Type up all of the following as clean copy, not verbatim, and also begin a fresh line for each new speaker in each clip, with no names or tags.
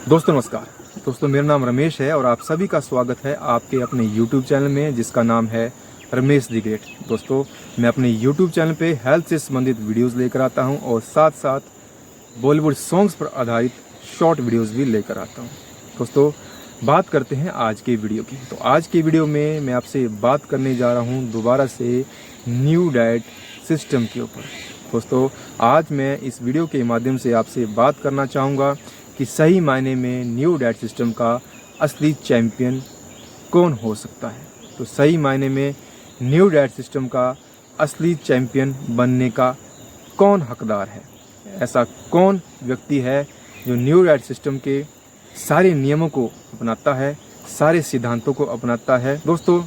दोस्तों नमस्कार। दोस्तों मेरा नाम रमेश है और आप सभी का स्वागत है आपके अपने YouTube चैनल में जिसका नाम है रमेश दी ग्रेट। दोस्तों मैं अपने YouTube चैनल पे हेल्थ से संबंधित वीडियोस लेकर आता हूं और साथ साथ बॉलीवुड सॉन्ग्स पर आधारित शॉर्ट वीडियोस भी लेकर आता हूं। दोस्तों बात करते हैं आज के वीडियो की। तो आज के वीडियो में मैं आपसे बात करने जा रहा हूँ दोबारा से न्यू डाइट सिस्टम के ऊपर। दोस्तों आज मैं इस वीडियो के माध्यम से आपसे बात करना चाहूँगा कि सही मायने में न्यू डाइट सिस्टम का असली चैम्पियन कौन हो सकता है। तो सही मायने में न्यू डाइट सिस्टम का असली चैम्पियन बनने का कौन हकदार है, ऐसा कौन व्यक्ति है जो न्यू डाइट सिस्टम के सारे नियमों को अपनाता है, सारे सिद्धांतों को अपनाता है। दोस्तों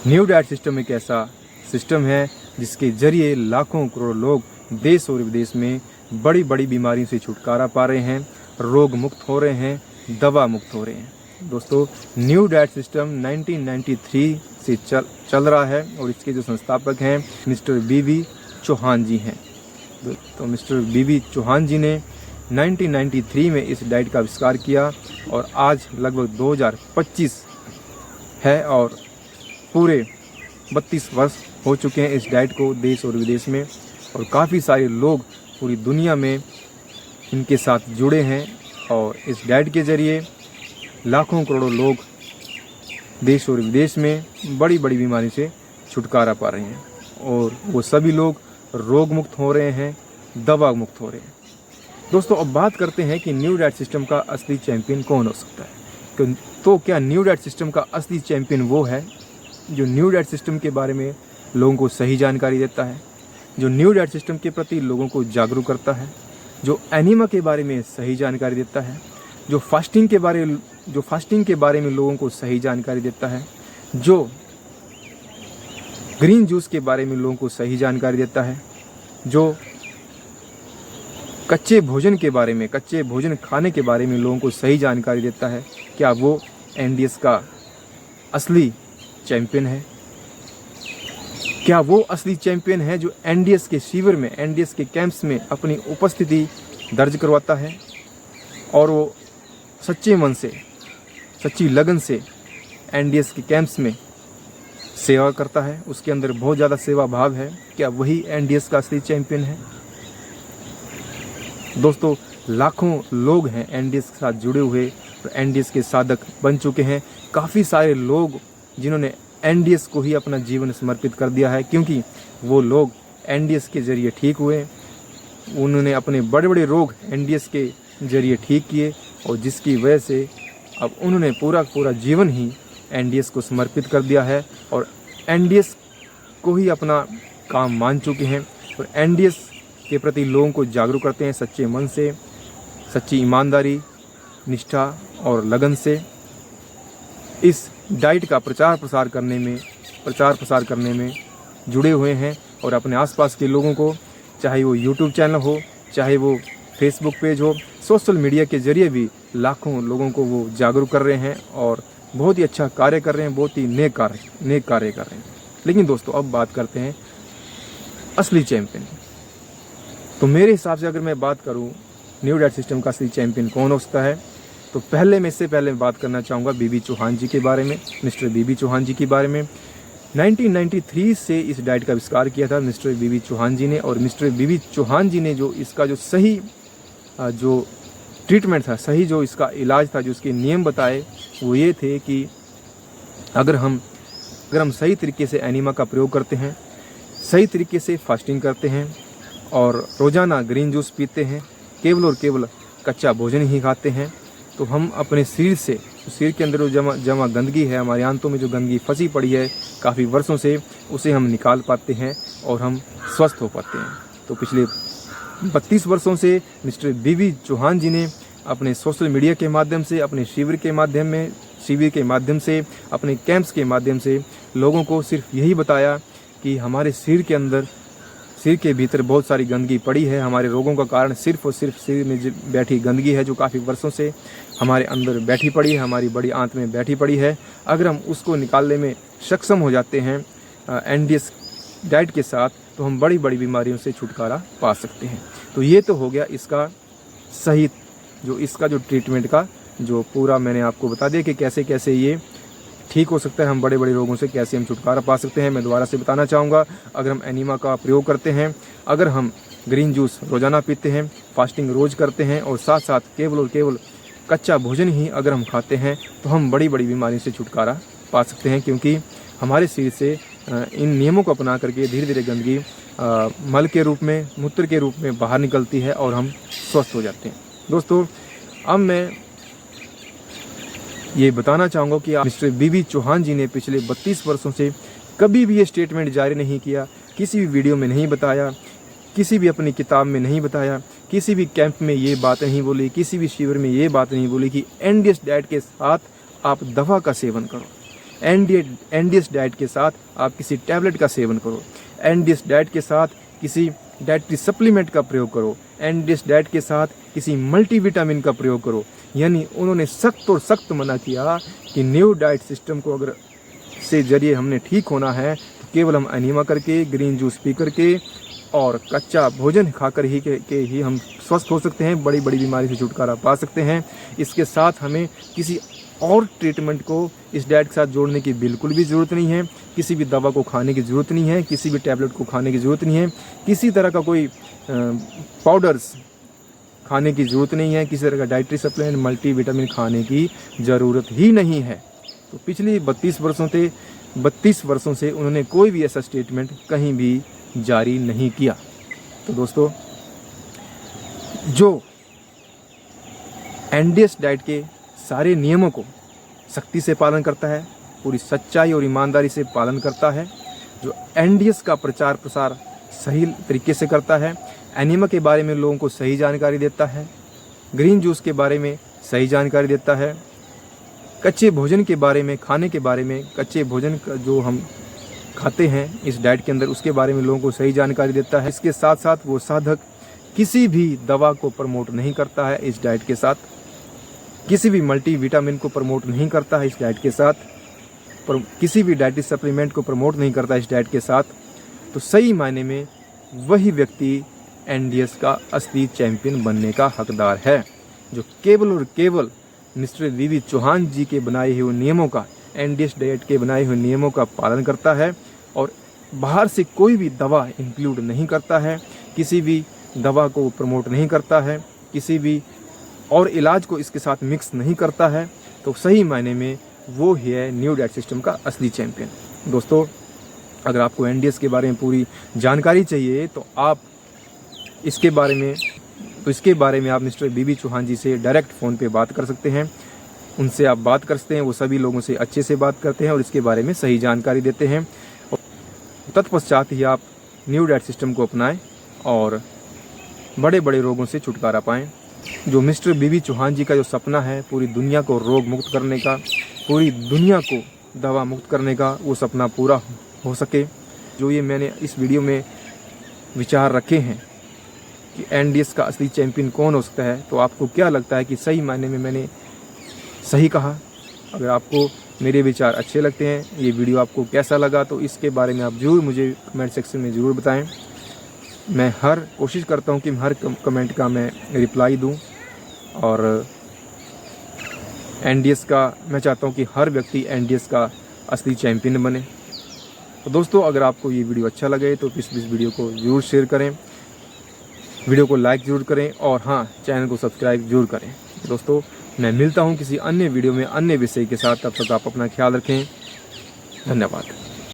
न्यू डाइट सिस्टम एक ऐसा सिस्टम है जिसके जरिए लाखों करोड़ लोग देश और विदेश में बड़ी बड़ी बीमारियों से छुटकारा पा रहे हैं, रोग मुक्त हो रहे हैं, दवा मुक्त हो रहे हैं। दोस्तों न्यू डाइट सिस्टम 1993 से चल रहा है और इसके जो संस्थापक हैं मिस्टर बीबी चौहान जी हैं। तो मिस्टर बीबी चौहान जी ने 1993 में इस डाइट का आविष्कार किया और आज लगभग 2025 है और पूरे 32 वर्ष हो चुके हैं इस डाइट को देश और विदेश में, और काफ़ी सारे लोग पूरी दुनिया में इनके साथ जुड़े हैं और इस डाइट के ज़रिए लाखों करोड़ों लोग देश और विदेश में बड़ी बड़ी बीमारी से छुटकारा पा रहे हैं और वो सभी लोग रोग मुक्त हो रहे हैं, दवा मुक्त हो रहे हैं। दोस्तों अब बात करते हैं कि न्यू डाइट सिस्टम का असली चैम्पियन कौन हो सकता है। तो क्या न्यू डाइट सिस्टम का असली चैम्पियन वो है जो न्यू डाइट सिस्टम के बारे में लोगों को सही जानकारी देता है, जो न्यू डाइट सिस्टम के प्रति लोगों को जागरूक करता है, जो एनीमा के बारे में सही जानकारी देता है, जो फास्टिंग के बारे में लोगों को सही जानकारी देता है, जो ग्रीन जूस के बारे में लोगों को सही जानकारी देता है, जो कच्चे भोजन खाने के बारे में लोगों को सही जानकारी देता है। क्या वो एनडीएस का असली चैम्पियन है? क्या वो असली चैम्पियन है जो एनडीएस के शिविर में, एनडीएस के कैंप्स में अपनी उपस्थिति दर्ज करवाता है और वो सच्चे मन से, सच्ची लगन से एनडीएस के कैंप्स में सेवा करता है, उसके अंदर बहुत ज़्यादा सेवा भाव है? क्या वही एनडीएस का असली चैम्पियन है? दोस्तों लाखों लोग हैं एनडीएस के साथ जुड़े हुए और एनडीएस के साधक बन चुके हैं। काफ़ी सारे लोग जिन्होंने एनडीएस को ही अपना जीवन समर्पित कर दिया है, क्योंकि वो लोग एनडीएस के ज़रिए ठीक हुए, उन्होंने अपने बड़े बड़े रोग एनडीएस के ज़रिए ठीक किए और जिसकी वजह से अब उन्होंने पूरा जीवन ही एनडीएस को समर्पित कर दिया है और एनडीएस को ही अपना काम मान चुके हैं और एनडीएस के प्रति लोगों को जागरूक करते हैं सच्चे मन से, सच्ची ईमानदारी, निष्ठा और लगन से। इस डाइट का प्रचार प्रसार करने में जुड़े हुए हैं और अपने आसपास के लोगों को, चाहे वो यूट्यूब चैनल हो, चाहे वो फेसबुक पेज हो, सोशल मीडिया के ज़रिए भी लाखों लोगों को वो जागरूक कर रहे हैं और बहुत ही अच्छा कार्य कर रहे हैं, बहुत ही नेक कार्य कर रहे हैं। लेकिन दोस्तों अब बात करते हैं असली चैम्पियन। तो मेरे हिसाब से अगर मैं बात करूं न्यू डाइट सिस्टम का असली चैम्पियन कौन हो सकता है, तो इससे पहले बात करना चाहूँगा बीबी चौहान जी के बारे में, मिस्टर बीबी चौहान जी के बारे में। 1993 से इस डाइट का आविष्कार किया था मिस्टर बीबी चौहान जी ने, और मिस्टर बीबी चौहान जी ने जो इसका जो सही जो ट्रीटमेंट था, सही जो इसका इलाज था, जो इसके नियम बताए वो ये थे कि अगर हम सही तरीके से एनीमा का प्रयोग करते हैं, सही तरीके से फास्टिंग करते हैं और रोज़ाना ग्रीन जूस पीते हैं, केवल और केवल कच्चा भोजन ही खाते हैं, तो हम अपने शरीर के अंदर जो जमा गंदगी है, हमारे आंतों में जो गंदगी फंसी पड़ी है काफ़ी वर्षों से, उसे हम निकाल पाते हैं और हम स्वस्थ हो पाते हैं। तो पिछले 32 वर्षों से मिस्टर बीबी चौहान जी ने अपने सोशल मीडिया के माध्यम से, अपने शिविर के माध्यम से, अपने कैंप्स के माध्यम से लोगों को सिर्फ यही बताया कि हमारे शरीर के भीतर बहुत सारी गंदगी पड़ी है, हमारे रोगों का कारण सिर्फ और सिर्फ शरीर में बैठी गंदगी है जो काफ़ी वर्षों से हमारे अंदर बैठी पड़ी है, हमारी बड़ी आंत में बैठी पड़ी है। अगर हम उसको निकालने में सक्षम हो जाते हैं एनडीएस डाइट के साथ, तो हम बड़ी बड़ी बीमारियों से छुटकारा पा सकते हैं। तो ये तो हो गया इसका सही जो इसका जो ट्रीटमेंट का जो पूरा मैंने आपको बता दिया कि कैसे कैसे ये ठीक हो सकता है, हम बड़े बड़े रोगों से कैसे हम छुटकारा पा सकते हैं। मैं दोबारा से बताना चाहूँगा, अगर हम एनीमा का प्रयोग करते हैं, अगर हम ग्रीन जूस रोज़ाना पीते हैं, फास्टिंग रोज़ करते हैं और साथ साथ केवल और केवल कच्चा भोजन ही अगर हम खाते हैं तो हम बड़ी बड़ी बीमारी से छुटकारा पा सकते हैं, क्योंकि हमारे शरीर से इन नियमों को अपना करके धीरे धीरे गंदगी मल के रूप में, मूत्र के रूप में बाहर निकलती है और हम स्वस्थ हो जाते हैं। दोस्तों, अब मैं ये बताना चाहूँगा कि मिस्टर बीबी चौहान जी ने पिछले 32 वर्षों से कभी भी ये स्टेटमेंट जारी नहीं किया, किसी भी वीडियो में नहीं बताया, किसी भी अपनी किताब में नहीं बताया, किसी भी कैंप में ये बात नहीं बोली, किसी भी शिविर में ये बात नहीं बोली कि एनडीएस डाइट के साथ आप दवा का सेवन करो, एनडीएस डाइट के साथ आप किसी टैबलेट का सेवन करो, एनडीएस डाइट के साथ किसी डाइटरी सप्लीमेंट का प्रयोग करो, एनडीएस डाइट के साथ किसी मल्टीविटामिन का प्रयोग करो। यानी उन्होंने सख्त और सख्त मना किया कि न्यू डाइट सिस्टम को अगर से जरिए हमने ठीक होना है तो केवल हम एनीमा करके, ग्रीन जूस पी करके और कच्चा भोजन खाकर ही हम स्वस्थ हो सकते हैं, बड़ी बड़ी बीमारी से छुटकारा पा सकते हैं। इसके साथ हमें किसी और ट्रीटमेंट को इस डाइट के साथ जोड़ने की बिल्कुल भी ज़रूरत नहीं है, किसी भी दवा को खाने की ज़रूरत नहीं है, किसी भी टैबलेट को खाने की ज़रूरत नहीं है, किसी तरह का कोई पाउडर्स खाने की ज़रूरत नहीं है, किसी तरह का डाइटरी सप्लीमेंट, मल्टीविटामिन खाने की ज़रूरत ही नहीं है। तो पिछली 32 वर्षों से उन्होंने कोई भी ऐसा स्टेटमेंट कहीं भी जारी नहीं किया। तो दोस्तों, जो एनडीएस डाइट के सारे नियमों को सख्ती से पालन करता है, पूरी सच्चाई और ईमानदारी से पालन करता है, जो एनडीएस का प्रचार प्रसार सही तरीके से करता है, एनीमा के बारे में लोगों को सही जानकारी देता है, ग्रीन जूस के बारे में सही जानकारी देता है, कच्चे भोजन के बारे में, खाने के बारे में, कच्चे भोजन का जो हम खाते हैं इस डाइट के अंदर उसके बारे में लोगों को सही जानकारी देता है। इसके साथ साथ वो साधक किसी भी दवा को प्रमोट नहीं करता है इस डाइट के साथ, किसी भी मल्टीविटामिन को प्रमोट नहीं करता है इस डाइट के साथ, किसी भी डाइटरी सप्लीमेंट को प्रमोट नहीं करता इस डाइट के साथ। तो सही मायने में वही व्यक्ति एनडीएस का असली चैंपियन बनने का हकदार है, जो केवल और केवल मिस्टर बीबी चौहान जी के बनाए हुए नियमों का, एनडीएस डाइट के बनाए हुए नियमों का पालन करता है और बाहर से कोई भी दवा इंक्लूड नहीं करता है, किसी भी दवा को प्रमोट नहीं करता है, किसी भी और इलाज को इसके साथ मिक्स नहीं करता है। तो सही मायने में वो ही है न्यू डाइट सिस्टम का असली चैंपियन। दोस्तों, अगर आपको एनडीएस के बारे में पूरी जानकारी चाहिए तो इसके बारे में आप मिस्टर बीबी चौहान जी से डायरेक्ट फ़ोन पे बात कर सकते हैं, उनसे आप बात कर सकते हैं। वो सभी लोगों से अच्छे से बात करते हैं और इसके बारे में सही जानकारी देते हैं। तत्पश्चात ही आप न्यू डाइट सिस्टम को अपनाएं और बड़े बड़े रोगों से छुटकारा पाएं। जो मिस्टर बीबी चौहान जी का जो सपना है पूरी दुनिया को रोग मुक्त करने का, पूरी दुनिया को दवा मुक्त करने का, वो सपना पूरा हो सके। जो ये मैंने इस वीडियो में विचार रखे हैं कि एनडीएस का असली चैंपियन कौन हो सकता है, तो आपको क्या लगता है कि सही मायने में मैंने सही कहा? अगर आपको मेरे विचार अच्छे लगते हैं, ये वीडियो आपको कैसा लगा, तो इसके बारे में आप ज़रूर मुझे कमेंट सेक्शन में ज़रूर बताएं। मैं कोशिश करता हूं कि हर कमेंट का मैं रिप्लाई दूं और एनडीएस का मैं चाहता हूं कि हर व्यक्ति एनडीएस का असली चैंपियन बने। तो दोस्तों, अगर आपको ये वीडियो अच्छा लगे तो इस वीडियो को ज़रूर शेयर करें, वीडियो को लाइक ज़रूर करें और हाँ, चैनल को सब्सक्राइब ज़रूर करें। दोस्तों, मैं मिलता हूं किसी अन्य वीडियो में अन्य विषय के साथ। तब तक आप अपना ख्याल रखें। धन्यवाद।